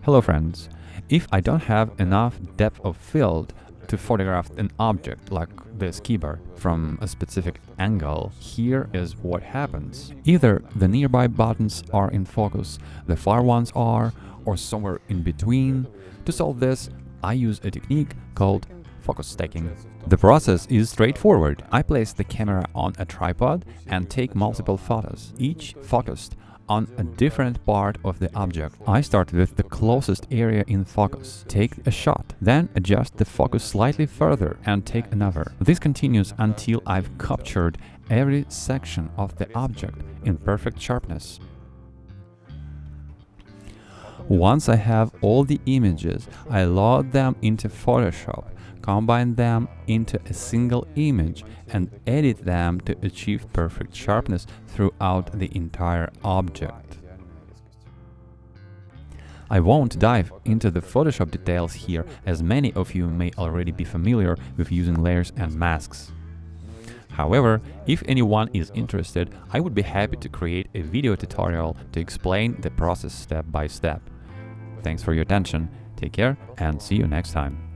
Hello friends, if I don't have enough depth of field to photograph an object like this keyboard from a specific angle, here is what happens. Either the nearby buttons are in focus, the far ones are, or somewhere in between. To solve this, I use a technique called focus stacking. The process is straightforward. I place the camera on a tripod and take multiple photos, each focused on a different part of the object. I start with the closest area in focus, take a shot, then adjust the focus slightly further and take another. This continues until I've captured every section of the object in perfect sharpness. Once I have all the images, I load them into Photoshop, combine them into a single image and edit them to achieve perfect sharpness throughout the entire object. I won't dive into the Photoshop details here, as many of you may already be familiar with using layers and masks. However, if anyone is interested, I would be happy to create a video tutorial to explain the process step by step. Thanks for your attention, take care and see you next time.